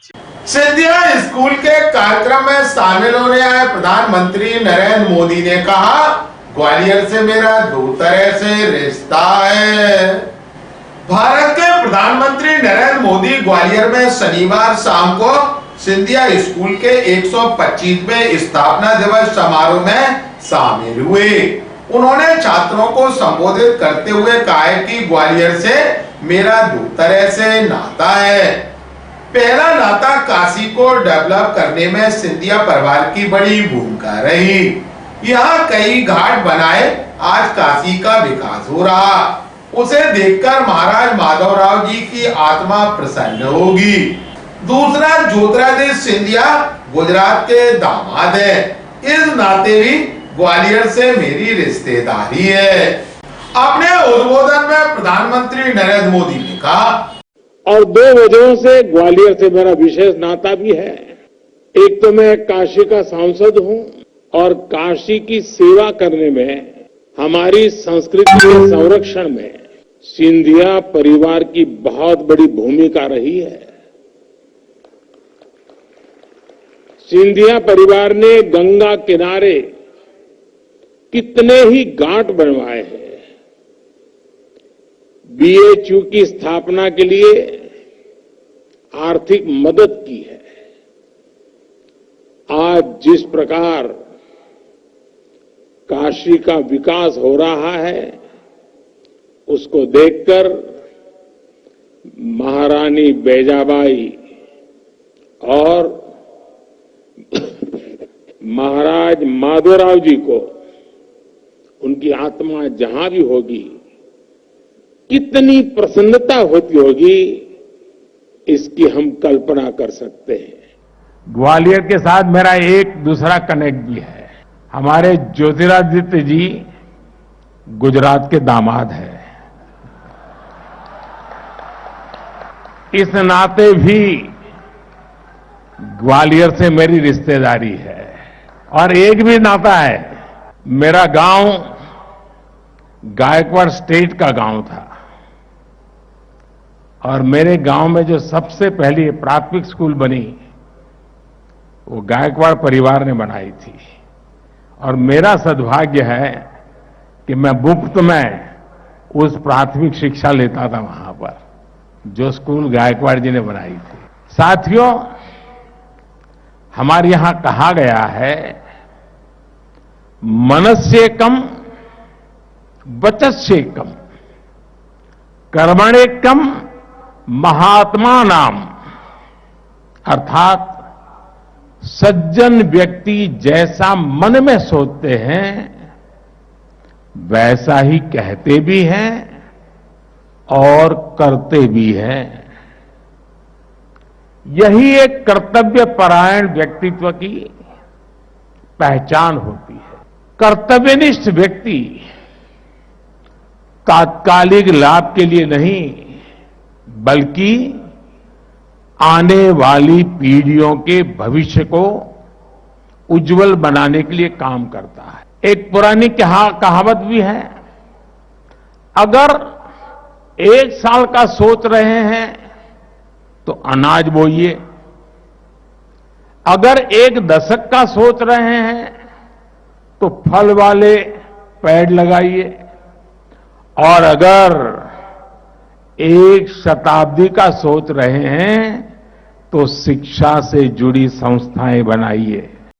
Scindia school के कार्यक्रम में शामिल होने आए प्रधानमंत्री नरेंद्र मोदी ने कहा, ग्वालियर से मेरा दो तरह से रिश्ता है। भारत के प्रधानमंत्री नरेंद्र मोदी ग्वालियर में शनिवार शाम को सिंधिया स्कूल के 125वें स्थापना दिवस समारोह में शामिल हुए। उन्होंने छात्रों को संबोधित करते हुए कहा कि ग्वालियर से मेरा दो तरह से नाता है। पहला नाता काशी को डेवलप करने में सिंधिया परिवार की बड़ी भूमिका रही। यहाँ कई घाट बनाए, आज काशी का विकास हो रहा। उसे देखकर महाराज माधवराव जी की आत्मा प्रसन्न होगी। दूसरा, ज्योतिरादित्य सिंधिया गुजरात के दामाद है, इस नाते भी ग्वालियर से मेरी रिश्तेदारी है। अपने उद्बोधन में प्रधानमंत्री नरेंद्र मोदी ने कहा, और दो वजहों से ग्वालियर से मेरा विशेष नाता भी है। एक तो मैं काशी का सांसद हूं और काशी की सेवा करने में, हमारी संस्कृति के संरक्षण में सिंधिया परिवार की बहुत बड़ी भूमिका रही है। सिंधिया परिवार ने गंगा किनारे कितने ही घाट बनवाए हैं। बीएचयू की स्थापना के लिए आर्थिक मदद की है। आज जिस प्रकार काशी का विकास हो रहा है, उसको देखकर महारानी बैजाबाई और महाराज माधवराव जी को, उनकी आत्मा जहां भी होगी, कितनी प्रसन्नता होती होगी, इसकी हम कल्पना कर सकते हैं। ग्वालियर के साथ मेरा एक दूसरा कनेक्ट भी है। हमारे ज्योतिरादित्य जी गुजरात के दामाद हैं। इस नाते भी ग्वालियर से मेरी रिश्तेदारी है। और एक भी नाता है, मेरा गांव गायकवाड़ स्टेट का गांव था और मेरे गांव में जो सबसे पहली प्राथमिक स्कूल बनी, वो गायकवाड़ परिवार ने बनाई थी। और मेरा सद्भाग्य है कि मैं मुफ्त में उस प्राथमिक शिक्षा लेता था वहां पर, जो स्कूल गायकवाड़ जी ने बनाई थी। साथियों, हमारे यहां कहा गया है, मनस्य कम वचस्य कम कर्मणे कम महात्मा नाम। अर्थात सज्जन व्यक्ति जैसा मन में सोचते हैं, वैसा ही कहते भी हैं और करते भी हैं। यही एक कर्तव्य परायण व्यक्तित्व की पहचान होती है। कर्तव्यनिष्ठ व्यक्ति तात्कालिक लाभ के लिए नहीं, बल्कि आने वाली पीढ़ियों के भविष्य को उज्जवल बनाने के लिए काम करता है। एक पुरानी कहावत भी है, अगर 1 साल का सोच रहे हैं तो अनाज बोइए, अगर 1 दशक का सोच रहे हैं तो फल वाले पेड़ लगाइए, और अगर 1 शताब्दी का सोच रहे हैं तो शिक्षा से जुड़ी संस्थाएं बनाइए।